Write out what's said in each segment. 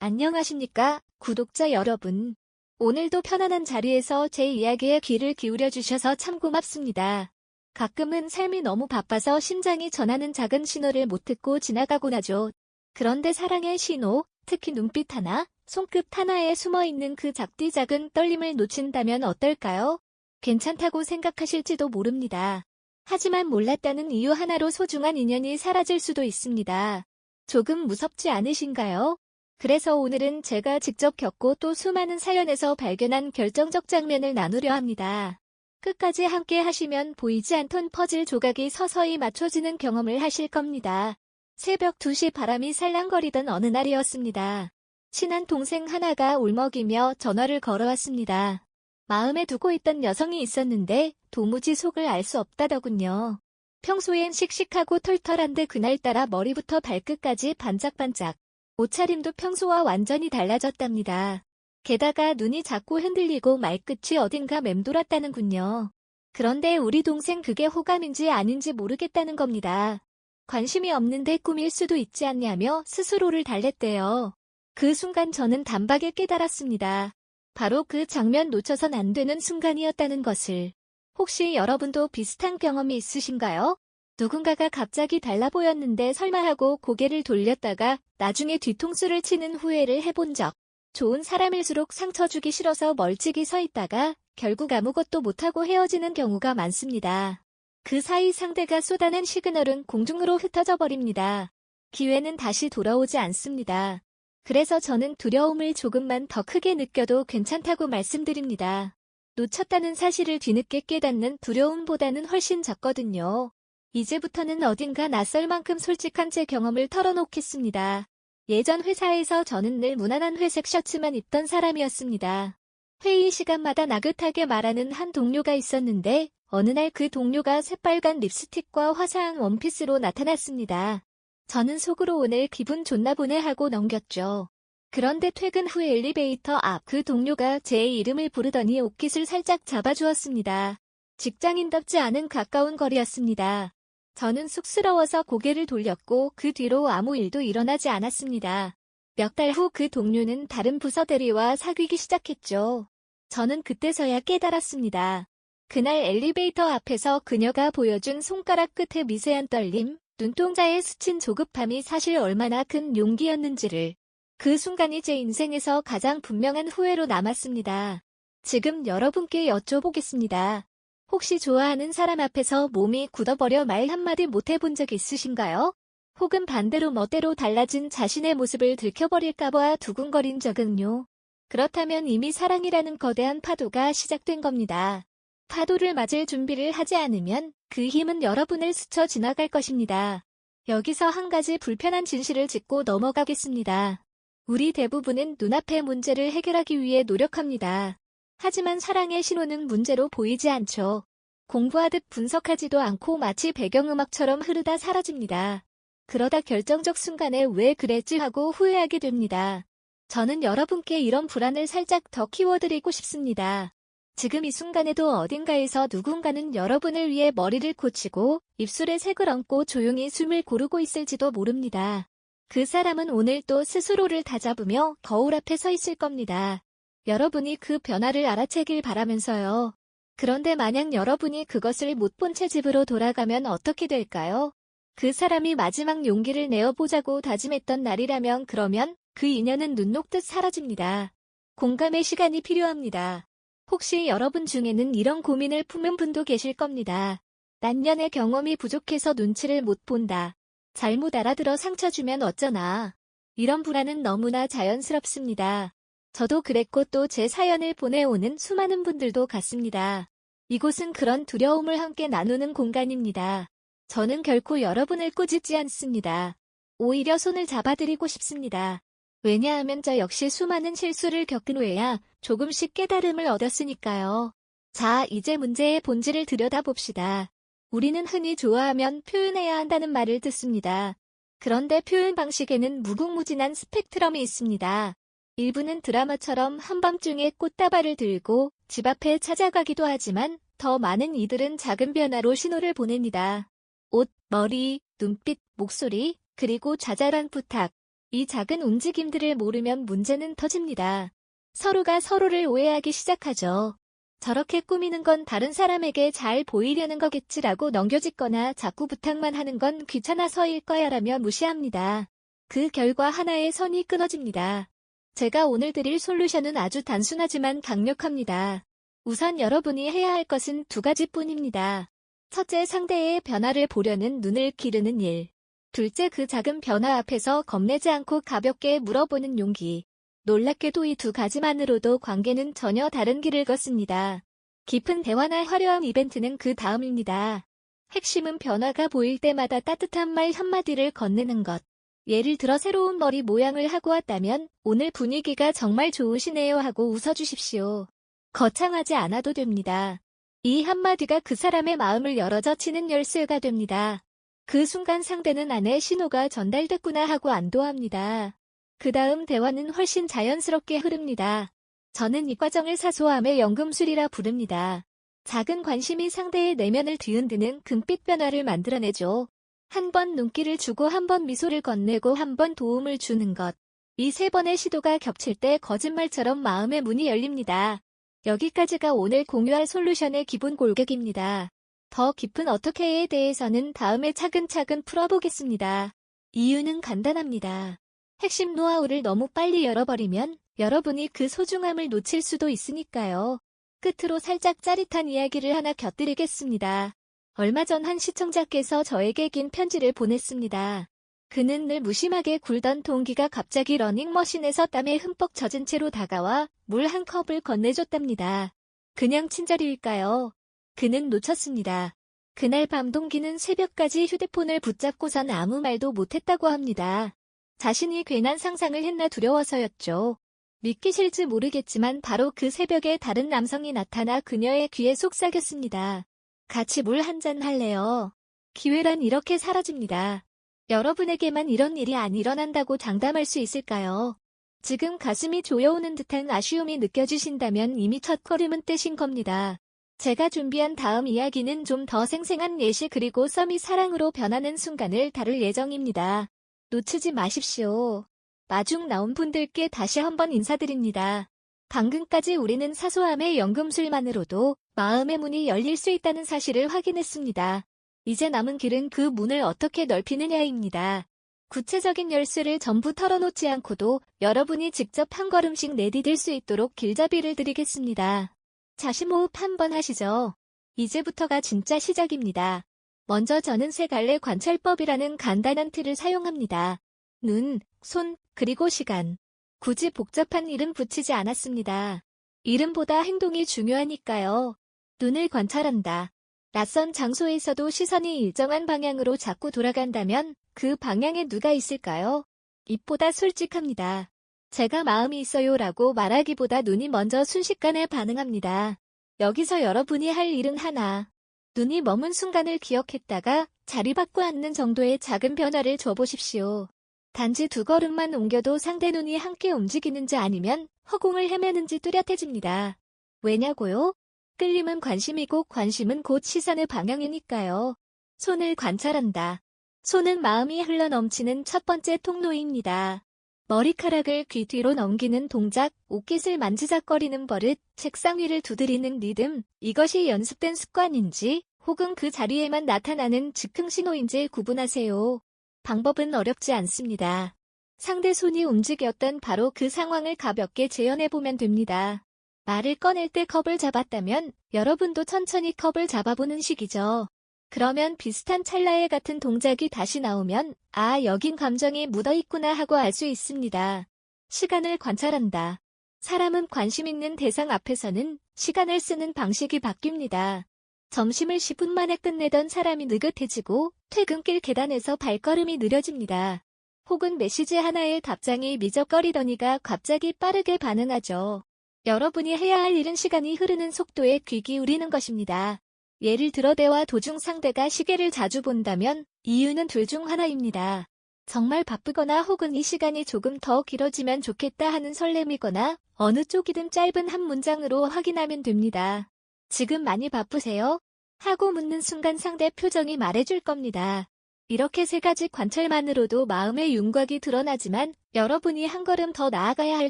안녕하십니까, 구독자 여러분. 오늘도 편안한 자리에서 제 이야기에 귀를 기울여 주셔서 참 고맙습니다. 가끔은 삶이 너무 바빠서 심장이 전하는 작은 신호를 못 듣고 지나가곤 하죠. 그런데 사랑의 신호, 특히 눈빛 하나, 손끝 하나에 숨어있는 그 작디 작은 떨림을 놓친다면 어떨까요? 괜찮다고 생각하실지도 모릅니다. 하지만 몰랐다는 이유 하나로 소중한 인연이 사라질 수도 있습니다. 조금 무섭지 않으신가요? 그래서 오늘은 제가 직접 겪고 또 수많은 사연에서 발견한 결정적 장면을 나누려 합니다. 끝까지 함께 하시면 보이지 않던 퍼즐 조각이 서서히 맞춰지는 경험을 하실 겁니다. 새벽 2시 바람이 살랑거리던 어느 날이었습니다. 친한 동생 하나가 울먹이며 전화를 걸어왔습니다. 마음에 두고 있던 여성이 있었는데 도무지 속을 알 수 없다더군요. 평소엔 씩씩하고 털털한데 그날따라 머리부터 발끝까지 반짝반짝. 옷차림도 평소와 완전히 달라졌답니다. 게다가 눈이 자꾸 흔들리고 말끝이 어딘가 맴돌았다는군요. 그런데 우리 동생 그게 호감인지 아닌지 모르겠다는 겁니다. 관심이 없는데 꿈일 수도 있지 않냐며 스스로를 달랬대요. 그 순간 저는 단박에 깨달았습니다. 바로 그 장면 놓쳐선 안 되는 순간이었다는 것을. 혹시 여러분도 비슷한 경험이 있으신가요? 누군가가 갑자기 달라 보였는데 설마 하고 고개를 돌렸다가 나중에 뒤통수를 치는 후회를 해본 적. 좋은 사람일수록 상처 주기 싫어서 멀찍이 서 있다가 결국 아무것도 못하고 헤어지는 경우가 많습니다. 그 사이 상대가 쏟아낸 시그널은 공중으로 흩어져 버립니다. 기회는 다시 돌아오지 않습니다. 그래서 저는 두려움을 조금만 더 크게 느껴도 괜찮다고 말씀드립니다. 놓쳤다는 사실을 뒤늦게 깨닫는 두려움보다는 훨씬 적거든요. 이제부터는 어딘가 낯설 만큼 솔직한 제 경험을 털어놓겠습니다. 예전 회사에서 저는 늘 무난한 회색 셔츠만 입던 사람이었습니다. 회의 시간마다 나긋하게 말하는 한 동료가 있었는데 어느 날 그 동료가 새빨간 립스틱과 화사한 원피스로 나타났습니다. 저는 속으로 오늘 기분 좋나 보네 하고 넘겼죠. 그런데 퇴근 후 엘리베이터 앞 그 동료가 제 이름을 부르더니 옷깃을 살짝 잡아주었습니다. 직장인답지 않은 가까운 거리였습니다. 저는 쑥스러워서 고개를 돌렸고 그 뒤로 아무 일도 일어나지 않았습니다. 몇 달 후 그 동료는 다른 부서 대리와 사귀기 시작했죠. 저는 그때서야 깨달았습니다. 그날 엘리베이터 앞에서 그녀가 보여준 손가락 끝의 미세한 떨림, 눈동자에 스친 조급함이 사실 얼마나 큰 용기였는지를. 그 순간이 제 인생에서 가장 분명한 후회로 남았습니다. 지금 여러분께 여쭤보겠습니다. 혹시 좋아하는 사람 앞에서 몸이 굳어버려 말 한마디 못해본 적 있으신가요? 혹은 반대로 멋대로 달라진 자신의 모습을 들켜버릴까봐 두근거린 적은요? 그렇다면 이미 사랑이라는 거대한 파도가 시작된 겁니다. 파도를 맞을 준비를 하지 않으면 그 힘은 여러분을 스쳐 지나갈 것입니다. 여기서 한 가지 불편한 진실을 짚고 넘어가겠습니다. 우리 대부분은 눈앞의 문제를 해결하기 위해 노력합니다. 하지만 사랑의 신호는 문제로 보이지 않죠. 공부하듯 분석하지도 않고 마치 배경음악처럼 흐르다 사라집니다. 그러다 결정적 순간에 왜 그랬지 하고 후회하게 됩니다. 저는 여러분께 이런 불안을 살짝 더 키워드리고 싶습니다. 지금 이 순간에도 어딘가에서 누군가는 여러분을 위해 머리를 고치고 입술에 색을 얹고 조용히 숨을 고르고 있을지도 모릅니다. 그 사람은 오늘 또 스스로를 다잡으며 거울 앞에 서 있을 겁니다. 여러분이 그 변화를 알아채길 바라면서요. 그런데 만약 여러분이 그것을 못 본 채 집으로 돌아가면 어떻게 될까요? 그 사람이 마지막 용기를 내어보자고 다짐했던 날이라면 그러면 그 인연은 눈 녹듯 사라집니다. 공감의 시간이 필요합니다. 혹시 여러분 중에는 이런 고민을 품은 분도 계실 겁니다. 난년의 경험이 부족해서 눈치를 못 본다. 잘못 알아들어 상처 주면 어쩌나. 이런 불안은 너무나 자연스럽습니다. 저도 그랬고 또 제 사연을 보내오는 수많은 분들도 같습니다. 이곳은 그런 두려움을 함께 나누는 공간입니다. 저는 결코 여러분을 꾸짖지 않습니다. 오히려 손을 잡아드리고 싶습니다. 왜냐하면 저 역시 수많은 실수를 겪은 후에야 조금씩 깨달음을 얻었으니까요. 자, 이제 문제의 본질을 들여다봅시다. 우리는 흔히 좋아하면 표현해야 한다는 말을 듣습니다. 그런데 표현 방식에는 무궁무진한 스펙트럼이 있습니다. 일부는 드라마처럼 한밤중에 꽃다발을 들고 집 앞에 찾아가기도 하지만 더 많은 이들은 작은 변화로 신호를 보냅니다. 옷, 머리, 눈빛, 목소리, 그리고 자잘한 부탁. 이 작은 움직임들을 모르면 문제는 터집니다. 서로가 서로를 오해하기 시작하죠. 저렇게 꾸미는 건 다른 사람에게 잘 보이려는 거겠지라고 넘겨짓거나 자꾸 부탁만 하는 건 귀찮아서일 거야라며 무시합니다. 그 결과 하나의 선이 끊어집니다. 제가 오늘 드릴 솔루션은 아주 단순하지만 강력합니다. 우선 여러분이 해야 할 것은 두 가지뿐입니다. 첫째, 상대의 변화를 보려는 눈을 기르는 일. 둘째, 그 작은 변화 앞에서 겁내지 않고 가볍게 물어보는 용기. 놀랍게도 이 두 가지만으로도 관계는 전혀 다른 길을 걷습니다. 깊은 대화나 화려한 이벤트는 그 다음입니다. 핵심은 변화가 보일 때마다 따뜻한 말 한마디를 건네는 것. 예를 들어 새로운 머리 모양을 하고 왔다면 오늘 분위기가 정말 좋으시네요 하고 웃어주십시오. 거창하지 않아도 됩니다. 이 한마디가 그 사람의 마음을 열어젖히는 열쇠가 됩니다. 그 순간 상대는 안에 신호가 전달됐구나 하고 안도합니다. 그 다음 대화는 훨씬 자연스럽게 흐릅니다. 저는 이 과정을 사소함의 연금술이라 부릅니다. 작은 관심이 상대의 내면을 뒤흔드는 금빛 변화를 만들어내죠. 한 번 눈길을 주고 한 번 미소를 건네고 한 번 도움을 주는 것. 이 세 번의 시도가 겹칠 때 거짓말처럼 마음의 문이 열립니다. 여기까지가 오늘 공유할 솔루션의 기본 골격입니다. 더 깊은 어떻게에 대해서는 다음에 차근차근 풀어보겠습니다. 이유는 간단합니다. 핵심 노하우를 너무 빨리 열어버리면 여러분이 그 소중함을 놓칠 수도 있으니까요. 끝으로 살짝 짜릿한 이야기를 하나 곁들이겠습니다. 얼마 전 한 시청자께서 저에게 긴 편지를 보냈습니다. 그는 늘 무심하게 굴던 동기가 갑자기 러닝머신에서 땀에 흠뻑 젖은 채로 다가와 물 한 컵을 건네줬답니다. 그냥 친절일까요? 그는 놓쳤습니다. 그날 밤 동기는 새벽까지 휴대폰을 붙잡고선 아무 말도 못했다고 합니다. 자신이 괜한 상상을 했나 두려워서였죠. 믿기 싫지 모르겠지만 바로 그 새벽에 다른 남성이 나타나 그녀의 귀에 속삭였습니다. 같이 물 한잔 할래요? 기회란 이렇게 사라집니다. 여러분에게만 이런 일이 안 일어난다고 장담할 수 있을까요? 지금 가슴이 조여오는 듯한 아쉬움이 느껴지신다면 이미 첫걸음은 떼신 겁니다. 제가 준비한 다음 이야기는 좀 더 생생한 예시 그리고 썸이 사랑으로 변하는 순간을 다룰 예정입니다. 놓치지 마십시오. 마중 나온 분들께 다시 한번 인사드립니다. 방금까지 우리는 사소함의 연금술만으로도 마음의 문이 열릴 수 있다는 사실을 확인했습니다. 이제 남은 길은 그 문을 어떻게 넓히느냐입니다. 구체적인 열쇠를 전부 털어놓지 않고도 여러분이 직접 한 걸음씩 내디딜 수 있도록 길잡이를 드리겠습니다. 자, 심호흡 한번 하시죠. 이제부터가 진짜 시작입니다. 먼저 저는 세 갈래 관찰법이라는 간단한 틀을 사용합니다. 눈, 손, 그리고 시간. 굳이 복잡한 이름 붙이지 않았습니다. 이름보다 행동이 중요하니까요. 눈을 관찰한다. 낯선 장소에서도 시선이 일정한 방향으로 자꾸 돌아간다면 그 방향에 누가 있을까요? 입보다 솔직합니다. 제가 마음이 있어요라고 말하기보다 눈이 먼저 순식간에 반응합니다. 여기서 여러분이 할 일은 하나. 눈이 머문 순간을 기억했다가 자리 바꿔 앉는 정도의 작은 변화를 줘보십시오. 단지 두 걸음만 옮겨도 상대 눈이 함께 움직이는지 아니면 허공을 헤매는지 뚜렷해집니다. 왜냐고요? 끌림은 관심이고 관심은 곧 시선의 방향이니까요. 손을 관찰한다. 손은 마음이 흘러넘치는 첫 번째 통로입니다. 머리카락을 귀 뒤로 넘기는 동작, 옷깃을 만지작거리는 버릇, 책상 위를 두드리는 리듬, 이것이 연습된 습관인지 혹은 그 자리에만 나타나는 즉흥 신호인지 구분하세요. 방법은 어렵지 않습니다. 상대 손이 움직였던 바로 그 상황을 가볍게 재현해보면 됩니다. 말을 꺼낼 때 컵을 잡았다면 여러분도 천천히 컵을 잡아보는 식이죠. 그러면 비슷한 찰나의 같은 동작이 다시 나오면 아, 여긴 감정이 묻어있구나 하고 알 수 있습니다. 시간을 관찰한다. 사람은 관심 있는 대상 앞에서는 시간을 쓰는 방식이 바뀝니다. 점심을 10분 만에 끝내던 사람이 느긋해지고 퇴근길 계단에서 발걸음이 느려집니다. 혹은 메시지 하나에 답장이 미적거리더니가 갑자기 빠르게 반응하죠. 여러분이 해야 할 일은 시간이 흐르는 속도에 귀 기울이는 것입니다. 예를 들어 대화 도중 상대가 시계를 자주 본다면 이유는 둘 중 하나입니다. 정말 바쁘거나 혹은 이 시간이 조금 더 길어지면 좋겠다 하는 설렘이거나 어느 쪽이든 짧은 한 문장으로 확인하면 됩니다. 지금 많이 바쁘세요? 하고 묻는 순간 상대 표정이 말해줄 겁니다. 이렇게 세 가지 관찰만으로도 마음의 윤곽이 드러나지만 여러분이 한 걸음 더 나아가야 할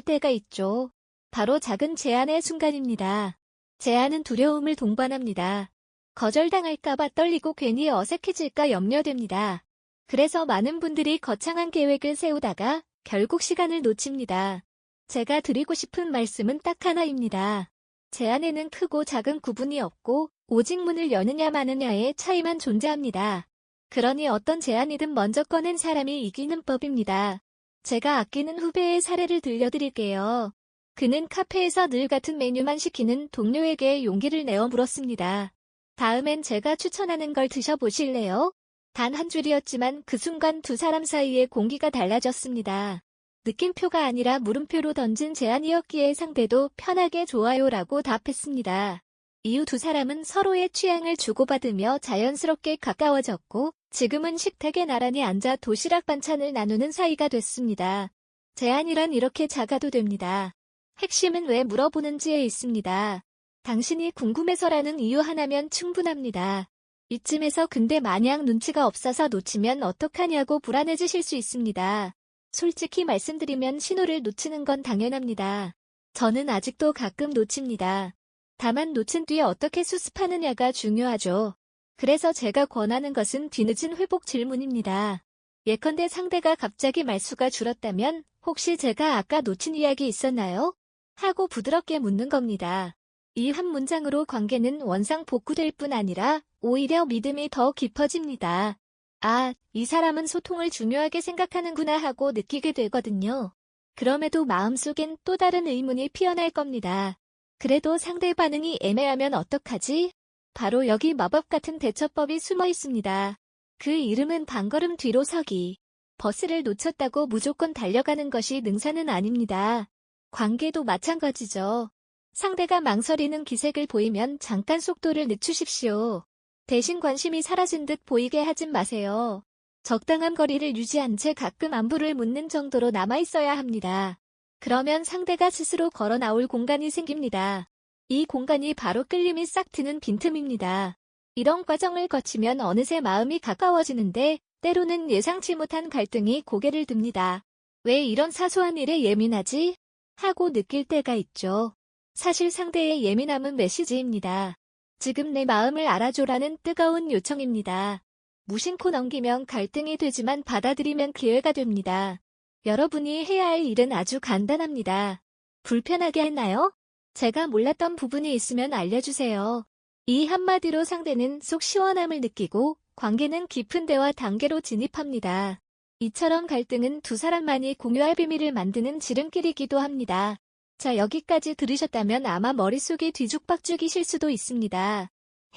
때가 있죠. 바로 작은 제안의 순간입니다. 제안은 두려움을 동반합니다. 거절당할까봐 떨리고 괜히 어색해질까 염려됩니다. 그래서 많은 분들이 거창한 계획을 세우다가 결국 시간을 놓칩니다. 제가 드리고 싶은 말씀은 딱 하나입니다. 제안에는 크고 작은 구분이 없고 오직 문을 여느냐 마느냐의 차이만 존재합니다. 그러니 어떤 제안이든 먼저 꺼낸 사람이 이기는 법입니다. 제가 아끼는 후배의 사례를 들려드릴게요. 그는 카페에서 늘 같은 메뉴만 시키는 동료에게 용기를 내어 물었습니다. 다음엔 제가 추천하는 걸 드셔보실래요? 단 한 줄이었지만 그 순간 두 사람 사이의 공기가 달라졌습니다. 느낌표가 아니라 물음표로 던진 제안이었기에 상대도 편하게 좋아요라고 답했습니다. 이후 두 사람은 서로의 취향을 주고받으며 자연스럽게 가까워졌고 지금은 식탁에 나란히 앉아 도시락 반찬을 나누는 사이가 됐습니다. 제안이란 이렇게 작아도 됩니다. 핵심은 왜 물어보는지에 있습니다. 당신이 궁금해서라는 이유 하나면 충분합니다. 이쯤에서 근데 만약 눈치가 없어서 놓치면 어떡하냐고 불안해지실 수 있습니다. 솔직히 말씀드리면 신호를 놓치는 건 당연합니다. 저는 아직도 가끔 놓칩니다. 다만 놓친 뒤에 어떻게 수습하느냐가 중요하죠. 그래서 제가 권하는 것은 뒤늦은 회복 질문입니다. 예컨대 상대가 갑자기 말수가 줄었다면 혹시 제가 아까 놓친 이야기 있었나요? 하고 부드럽게 묻는 겁니다. 이 한 문장으로 관계는 원상복구될 뿐 아니라 오히려 믿음이 더 깊어집니다. 아, 이 사람은 소통을 중요하게 생각하는구나 하고 느끼게 되거든요. 그럼에도 마음속엔 또 다른 의문이 피어날 겁니다. 그래도 상대 반응이 애매하면 어떡하지? 바로 여기 마법 같은 대처법이 숨어 있습니다. 그 이름은 반걸음 뒤로 서기. 버스를 놓쳤다고 무조건 달려가는 것이 능사는 아닙니다. 관계도 마찬가지죠. 상대가 망설이는 기색을 보이면 잠깐 속도를 늦추십시오. 대신 관심이 사라진 듯 보이게 하진 마세요. 적당한 거리를 유지한 채 가끔 안부를 묻는 정도로 남아있어야 합니다. 그러면 상대가 스스로 걸어 나올 공간이 생깁니다. 이 공간이 바로 끌림이 싹 트는 빈틈입니다. 이런 과정을 거치면 어느새 마음이 가까워지는데 때로는 예상치 못한 갈등이 고개를 듭니다. 왜 이런 사소한 일에 예민하지? 하고 느낄 때가 있죠. 사실 상대의 예민함은 메시지입니다. 지금 내 마음을 알아줘라는 뜨거운 요청입니다. 무심코 넘기면 갈등이 되지만 받아들이면 기회가 됩니다. 여러분이 해야 할 일은 아주 간단합니다. 불편하게 했나요? 제가 몰랐던 부분이 있으면 알려주세요. 이 한마디로 상대는 속 시원함을 느끼고 관계는 깊은 대화 단계로 진입합니다. 이처럼 갈등은 두 사람만이 공유할 비밀을 만드는 지름길이기도 합니다. 자, 여기까지 들으셨다면 아마 머릿속이 뒤죽박죽이실 수도 있습니다.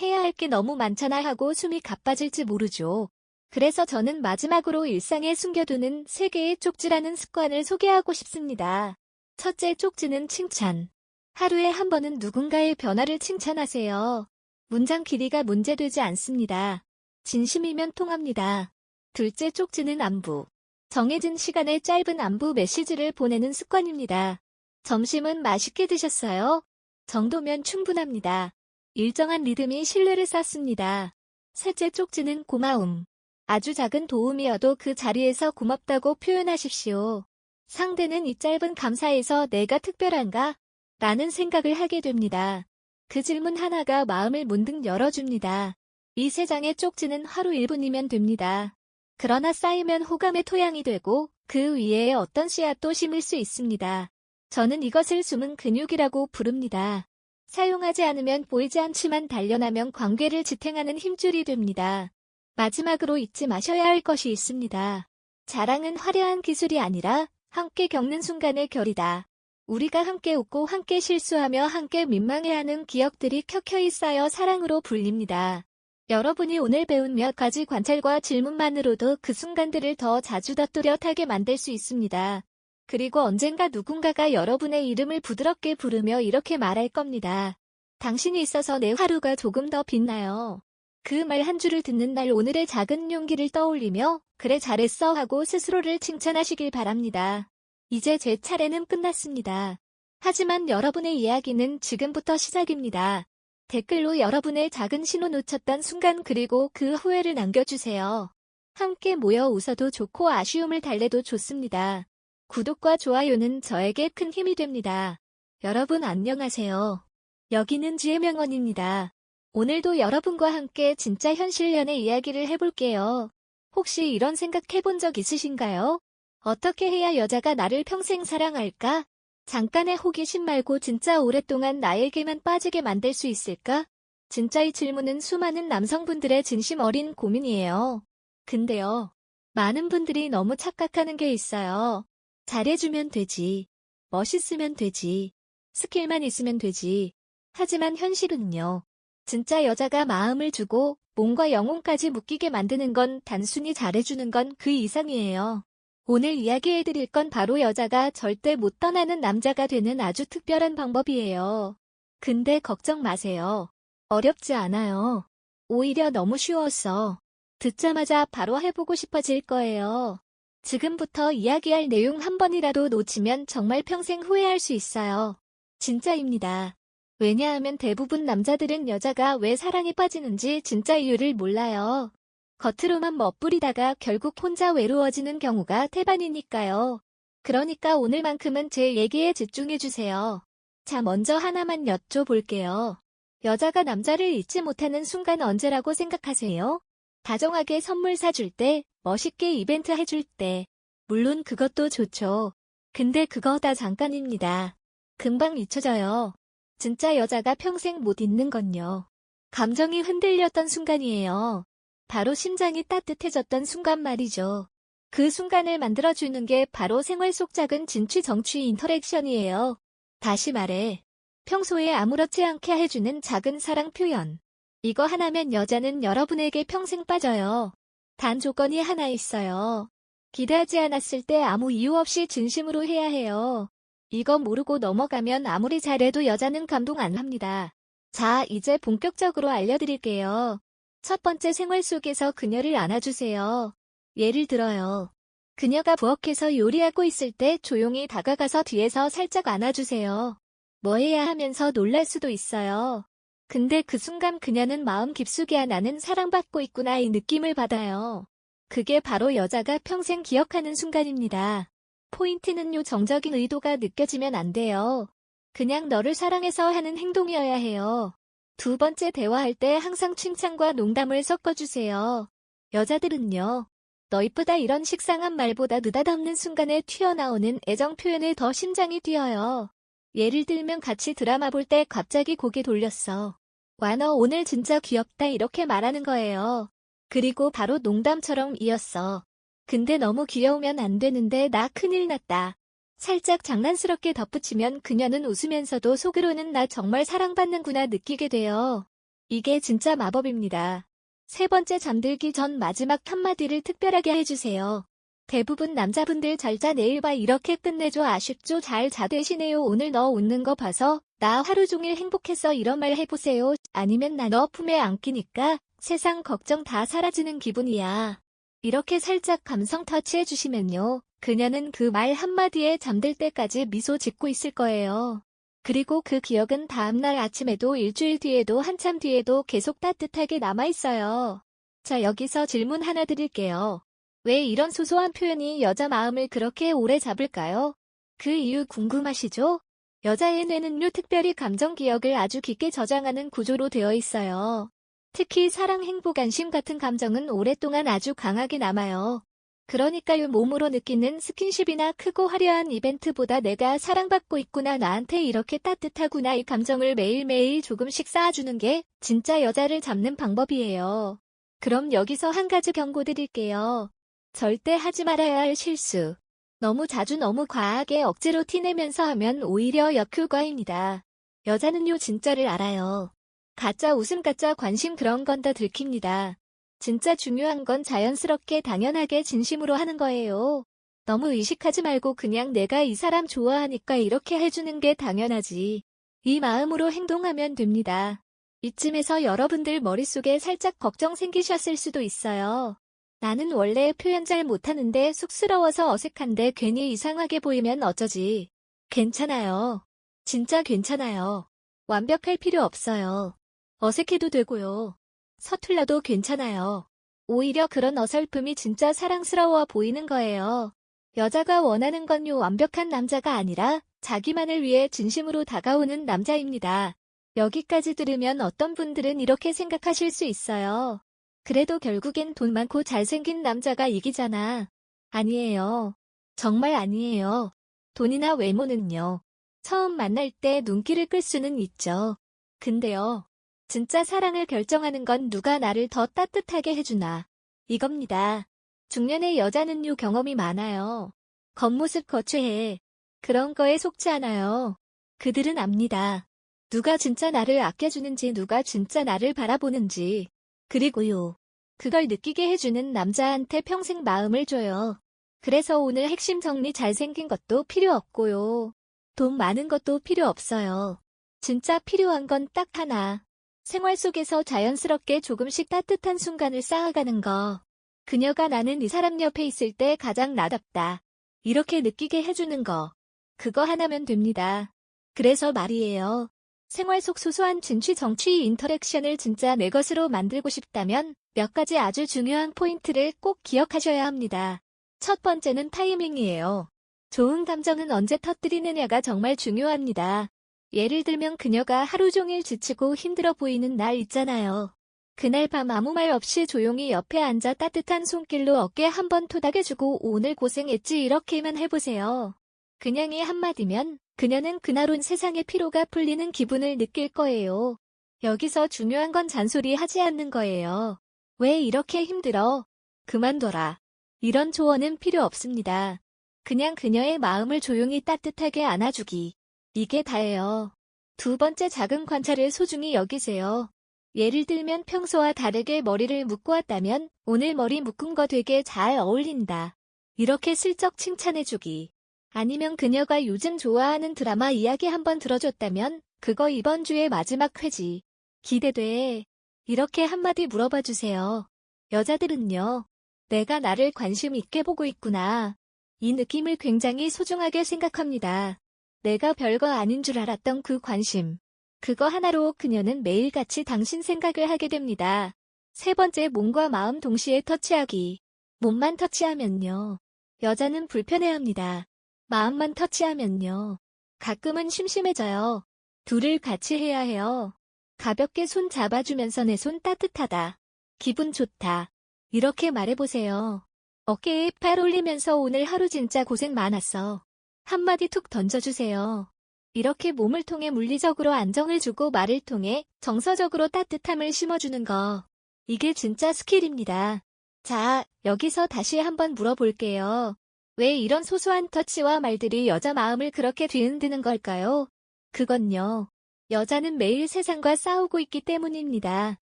해야 할 게 너무 많잖아 하고 숨이 가빠질지 모르죠. 그래서 저는 마지막으로 일상에 숨겨두는 3개의 쪽지라는 습관을 소개하고 싶습니다. 첫째 쪽지는 칭찬. 하루에 한 번은 누군가의 변화를 칭찬하세요. 문장 길이가 문제되지 않습니다. 진심이면 통합니다. 둘째 쪽지는 안부. 정해진 시간에 짧은 안부 메시지를 보내는 습관입니다. 점심은 맛있게 드셨어요? 정도면 충분합니다. 일정한 리듬이 신뢰를 쌓습니다. 셋째 쪽지는 고마움. 아주 작은 도움이어도 그 자리에서 고맙다고 표현하십시오. 상대는 이 짧은 감사에서 내가 특별한가? 라는 생각을 하게 됩니다. 그 질문 하나가 마음을 문득 열어줍니다. 이 3장의 쪽지는 하루 1분이면 됩니다. 그러나 쌓이면 호감의 토양이 되고 그 위에 어떤 씨앗도 심을 수 있습니다. 저는 이것을 숨은 근육이라고 부릅니다. 사용하지 않으면 보이지 않지만 단련하면 관계를 지탱하는 힘줄이 됩니다. 마지막으로 잊지 마셔야 할 것이 있습니다. 자랑은 화려한 기술이 아니라 함께 겪는 순간의 결이다. 우리가 함께 웃고 함께 실수하며 함께 민망해하는 기억들이 켜켜이 쌓여 사랑으로 불립니다. 여러분이 오늘 배운 몇 가지 관찰과 질문만으로도 그 순간들을 더 자주 더 뚜렷하게 만들 수 있습니다. 그리고 언젠가 누군가가 여러분의 이름을 부드럽게 부르며 이렇게 말할 겁니다. 당신이 있어서 내 하루가 조금 더 빛나요. 그 말 한 줄을 듣는 날 오늘의 작은 용기를 떠올리며 그래 잘했어 하고 스스로를 칭찬하시길 바랍니다. 이제 제 차례는 끝났습니다. 하지만 여러분의 이야기는 지금부터 시작입니다. 댓글로 여러분의 작은 신호 놓쳤던 순간 그리고 그 후회를 남겨주세요. 함께 모여 웃어도 좋고 아쉬움을 달래도 좋습니다. 구독과 좋아요는 저에게 큰 힘이 됩니다. 여러분 안녕하세요. 여기는 지혜명언입니다. 오늘도 여러분과 함께 진짜 현실 연애 이야기를 해볼게요. 혹시 이런 생각 해본 적 있으신가요? 어떻게 해야 여자가 나를 평생 사랑할까? 잠깐의 호기심 말고 진짜 오랫동안 나에게만 빠지게 만들 수 있을까? 진짜 이 질문은 수많은 남성분들의 진심 어린 고민이에요. 근데요, 많은 분들이 너무 착각하는 게 있어요. 잘해주면 되지. 멋있으면 되지. 스킬만 있으면 되지. 하지만 현실은요. 진짜 여자가 마음을 주고 몸과 영혼까지 묶이게 만드는 건 단순히 잘해주는 건 그 이상이에요. 오늘 이야기해드릴 건 바로 여자가 절대 못 떠나는 남자가 되는 아주 특별한 방법이에요. 근데 걱정 마세요. 어렵지 않아요. 오히려 너무 쉬웠어. 듣자마자 바로 해보고 싶어질 거예요. 지금부터 이야기할 내용 한 번이라도 놓치면 정말 평생 후회할 수 있어요. 진짜입니다. 왜냐하면 대부분 남자들은 여자가 왜 사랑에 빠지는지 진짜 이유를 몰라요. 겉으로만 멋부리다가 결국 혼자 외로워지는 경우가 태반이니까요. 그러니까 오늘만큼은 제 얘기에 집중해주세요. 자, 먼저 하나만 여쭤볼게요. 여자가 남자를 잊지 못하는 순간 언제라고 생각하세요? 다정하게 선물 사줄 때, 멋있게 이벤트 해줄 때. 물론 그것도 좋죠. 근데 그거 다 잠깐입니다. 금방 잊혀져요. 진짜 여자가 평생 못 잊는 건요. 감정이 흔들렸던 순간이에요. 바로 심장이 따뜻해졌던 순간 말이죠. 그 순간을 만들어주는 게 바로 생활 속 작은 진취 정취 인터랙션이에요. 다시 말해, 평소에 아무렇지 않게 해주는 작은 사랑 표현. 이거 하나면 여자는 여러분에게 평생 빠져요. 단 조건이 하나 있어요. 기대하지 않았을 때 아무 이유 없이 진심으로 해야 해요. 이거 모르고 넘어가면 아무리 잘해도 여자는 감동 안 합니다. 자, 이제 본격적으로 알려드릴게요. 첫 번째, 생활 속에서 그녀를 안아주세요. 예를 들어요. 그녀가 부엌에서 요리하고 있을 때 조용히 다가가서 뒤에서 살짝 안아주세요. 뭐 해야 하면서 놀랄 수도 있어요. 근데 그 순간 그녀는 마음 깊숙이 나는 사랑받고 있구나 이 느낌을 받아요. 그게 바로 여자가 평생 기억하는 순간입니다. 포인트는요, 정적인 의도가 느껴지면 안 돼요. 그냥 너를 사랑해서 하는 행동이어야 해요. 두 번째, 대화할 때 항상 칭찬과 농담을 섞어주세요. 여자들은요, 너 이쁘다 이런 식상한 말보다 느닷없는 순간에 튀어나오는 애정 표현에 더 심장이 뛰어요. 예를 들면 같이 드라마 볼 때 갑자기 고개 돌렸어. 와, 너 오늘 진짜 귀엽다 이렇게 말하는 거예요. 그리고 바로 농담처럼 이었어. 근데 너무 귀여우면 안 되는데 나 큰일 났다. 살짝 장난스럽게 덧붙이면 그녀는 웃으면서도 속으로는 나 정말 사랑받는구나 느끼게 돼요. 이게 진짜 마법입니다. 세 번째, 잠들기 전 마지막 한마디를 특별하게 해주세요. 대부분 남자분들 잘 자 내일 봐 이렇게 끝내줘 아쉽죠 잘 자 대신에요 오늘 너 웃는 거 봐서 나 하루 종일 행복했어 이런 말 해보세요. 아니면 나 너 품에 안기니까 세상 걱정 다 사라지는 기분이야. 이렇게 살짝 감성 터치해주시면요. 그녀는 그 말 한마디에 잠들 때까지 미소 짓고 있을 거예요. 그리고 그 기억은 다음날 아침에도 일주일 뒤에도 한참 뒤에도 계속 따뜻하게 남아있어요. 자, 여기서 질문 하나 드릴게요. 왜 이런 소소한 표현이 여자 마음을 그렇게 오래 잡을까요? 그 이유 궁금하시죠? 여자의 뇌는요, 특별히 감정 기억을 아주 깊게 저장하는 구조로 되어 있어요. 특히 사랑, 행복, 안심 같은 감정은 오랫동안 아주 강하게 남아요. 그러니까요, 몸으로 느끼는 스킨십이나 크고 화려한 이벤트보다 내가 사랑받고 있구나, 나한테 이렇게 따뜻하구나 이 감정을 매일매일 조금씩 쌓아주는 게 진짜 여자를 잡는 방법이에요. 그럼 여기서 한 가지 경고 드릴게요. 절대 하지 말아야 할 실수. 너무 자주 너무 과하게 억지로 티내면서 하면 오히려 역효과입니다. 여자는요, 진짜를 알아요. 가짜 웃음, 가짜 관심 그런 건 다 들킵니다. 진짜 중요한 건 자연스럽게 당연하게 진심으로 하는 거예요. 너무 의식하지 말고 그냥 내가 이 사람 좋아하니까 이렇게 해주는 게 당연하지. 이 마음으로 행동하면 됩니다. 이쯤에서 여러분들 머릿속에 살짝 걱정 생기셨을 수도 있어요. 나는 원래 표현 잘 못하는데 쑥스러워서 어색한데 괜히 이상하게 보이면 어쩌지. 괜찮아요. 진짜 괜찮아요. 완벽할 필요 없어요. 어색해도 되고요. 서툴러도 괜찮아요. 오히려 그런 어설픔이 진짜 사랑스러워 보이는 거예요. 여자가 원하는 건요 완벽한 남자가 아니라 자기만을 위해 진심으로 다가오는 남자입니다. 여기까지 들으면 어떤 분들은 이렇게 생각하실 수 있어요. 그래도 결국엔 돈 많고 잘생긴 남자가 이기잖아. 아니에요. 정말 아니에요. 돈이나 외모는요. 처음 만날 때 눈길을 끌 수는 있죠. 근데요. 진짜 사랑을 결정하는 건 누가 나를 더 따뜻하게 해주나. 이겁니다. 중년의 여자는요 경험이 많아요. 겉모습 거추해. 그런 거에 속지 않아요. 그들은 압니다. 누가 진짜 나를 아껴주는지 누가 진짜 나를 바라보는지. 그리고요. 그걸 느끼게 해주는 남자한테 평생 마음을 줘요. 그래서 오늘 핵심 정리 잘생긴 것도 필요 없고요. 돈 많은 것도 필요 없어요. 진짜 필요한 건 딱 하나. 생활 속에서 자연스럽게 조금씩 따뜻한 순간을 쌓아가는 거. 그녀가 나는 이 사람 옆에 있을 때 가장 나답다. 이렇게 느끼게 해주는 거. 그거 하나면 됩니다. 그래서 말이에요. 생활 속 소소한 진취 정취 인터랙션을 진짜 내 것으로 만들고 싶다면 몇 가지 아주 중요한 포인트를 꼭 기억하셔야 합니다. 첫 번째는 타이밍이에요. 좋은 감정은 언제 터뜨리느냐가 정말 중요합니다. 예를 들면 그녀가 하루 종일 지치고 힘들어 보이는 날 있잖아요. 그날 밤 아무 말 없이 조용히 옆에 앉아 따뜻한 손길로 어깨 한번 토닥여주고 오늘 고생했지 이렇게만 해보세요. 그냥 이 한마디면 그녀는 그날 온 세상의 피로가 풀리는 기분을 느낄 거예요. 여기서 중요한 건 잔소리 하지 않는 거예요. 왜 이렇게 힘들어? 그만둬라. 이런 조언은 필요 없습니다. 그냥 그녀의 마음을 조용히 따뜻하게 안아주기. 이게 다예요. 두 번째 작은 관찰을 소중히 여기세요. 예를 들면 평소와 다르게 머리를 묶고 왔다면 오늘 머리 묶은 거 되게 잘 어울린다. 이렇게 슬쩍 칭찬해주기. 아니면 그녀가 요즘 좋아하는 드라마 이야기 한번 들어줬다면 그거 이번 주의 마지막 회지. 기대돼. 이렇게 한마디 물어봐 주세요. 여자들은요. 내가 나를 관심 있게 보고 있구나. 이 느낌을 굉장히 소중하게 생각합니다. 내가 별거 아닌 줄 알았던 그 관심. 그거 하나로 그녀는 매일같이 당신 생각을 하게 됩니다. 세 번째 몸과 마음 동시에 터치하기. 몸만 터치하면요. 여자는 불편해합니다. 마음만 터치하면요. 가끔은 심심해져요. 둘을 같이 해야 해요. 가볍게 손 잡아주면서 내 손 따뜻하다. 기분 좋다. 이렇게 말해보세요. 어깨에 팔 올리면서 오늘 하루 진짜 고생 많았어. 한마디 툭 던져주세요. 이렇게 몸을 통해 물리적으로 안정을 주고 말을 통해 정서적으로 따뜻함을 심어주는 거. 이게 진짜 스킬입니다. 자, 여기서 다시 한번 물어볼게요. 왜 이런 소소한 터치와 말들이 여자 마음을 그렇게 뒤흔드는 걸까요? 그건요. 여자는 매일 세상과 싸우고 있기 때문입니다.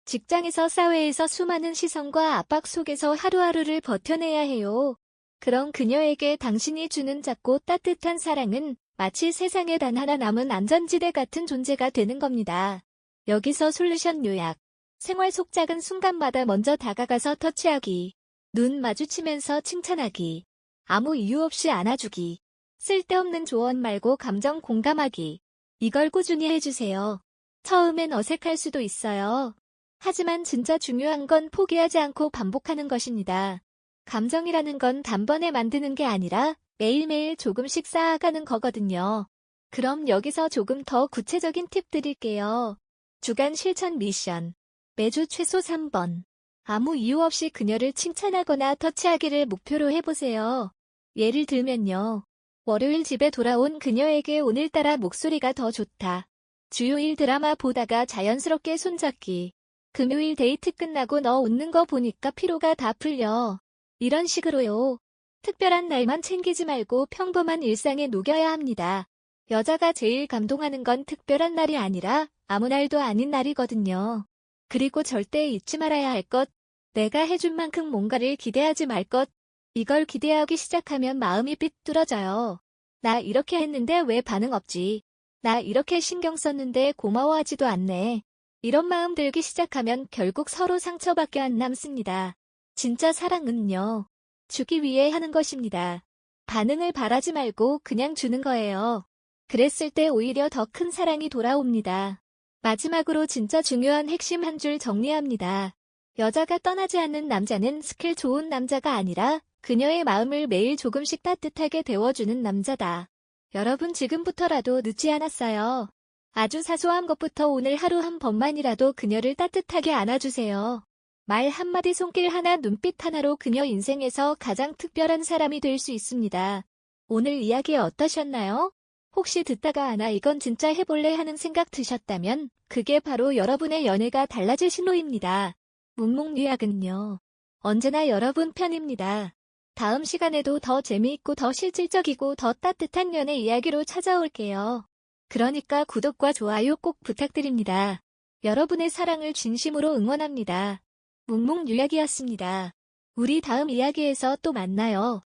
직장에서 사회에서 수많은 시선과 압박 속에서 하루하루를 버텨내야 해요. 그럼 그녀에게 당신이 주는 작고 따뜻한 사랑은 마치 세상에 단 하나 남은 안전지대 같은 존재가 되는 겁니다. 여기서 솔루션 요약. 생활 속 작은 순간마다 먼저 다가가서 터치하기. 눈 마주치면서 칭찬하기. 아무 이유 없이 안아주기. 쓸데없는 조언 말고 감정 공감하기. 이걸 꾸준히 해주세요. 처음엔 어색할 수도 있어요. 하지만 진짜 중요한 건 포기하지 않고 반복하는 것입니다. 감정이라는 건 단번에 만드는 게 아니라 매일매일 조금씩 쌓아가는 거거든요. 그럼 여기서 조금 더 구체적인 팁 드릴게요. 주간 실천 미션. 매주 최소 3번. 아무 이유 없이 그녀를 칭찬하거나 터치하기를 목표로 해보세요. 예를 들면요. 월요일 집에 돌아온 그녀에게 오늘따라 목소리가 더 좋다. 주요일 드라마 보다가 자연스럽게 손잡기. 금요일 데이트 끝나고 너 웃는 거 보니까 피로가 다 풀려. 이런 식으로요. 특별한 날만 챙기지 말고 평범한 일상에 녹여야 합니다. 여자가 제일 감동하는 건 특별한 날이 아니라 아무 날도 아닌 날이거든요. 그리고 절대 잊지 말아야 할 것. 내가 해준 만큼 뭔가를 기대하지 말 것. 이걸 기대하기 시작하면 마음이 삐뚤어져요. 나 이렇게 했는데 왜 반응 없지? 나 이렇게 신경 썼는데 고마워하지도 않네. 이런 마음 들기 시작하면 결국 서로 상처밖에 안 남습니다. 진짜 사랑은요. 주기 위해 하는 것입니다. 반응을 바라지 말고 그냥 주는 거예요. 그랬을 때 오히려 더 큰 사랑이 돌아옵니다. 마지막으로 진짜 중요한 핵심 한 줄 정리합니다. 여자가 떠나지 않는 남자는 스킬 좋은 남자가 아니라 그녀의 마음을 매일 조금씩 따뜻하게 데워주는 남자다. 여러분 지금부터라도 늦지 않았어요. 아주 사소한 것부터 오늘 하루 한 번만이라도 그녀를 따뜻하게 안아주세요. 말 한마디 손길 하나 눈빛 하나로 그녀 인생에서 가장 특별한 사람이 될 수 있습니다. 오늘 이야기 어떠셨나요? 혹시 듣다가 나 이건 진짜 해볼래 하는 생각 드셨다면 그게 바로 여러분의 연애가 달라질 신호입니다. 묵묵유약은요. 언제나 여러분 편입니다. 다음 시간에도 더 재미있고 더 실질적이고 더 따뜻한 연애 이야기로 찾아올게요. 그러니까 구독과 좋아요 꼭 부탁드립니다. 여러분의 사랑을 진심으로 응원합니다. 묵묵유약이었습니다. 우리 다음 이야기에서 또 만나요.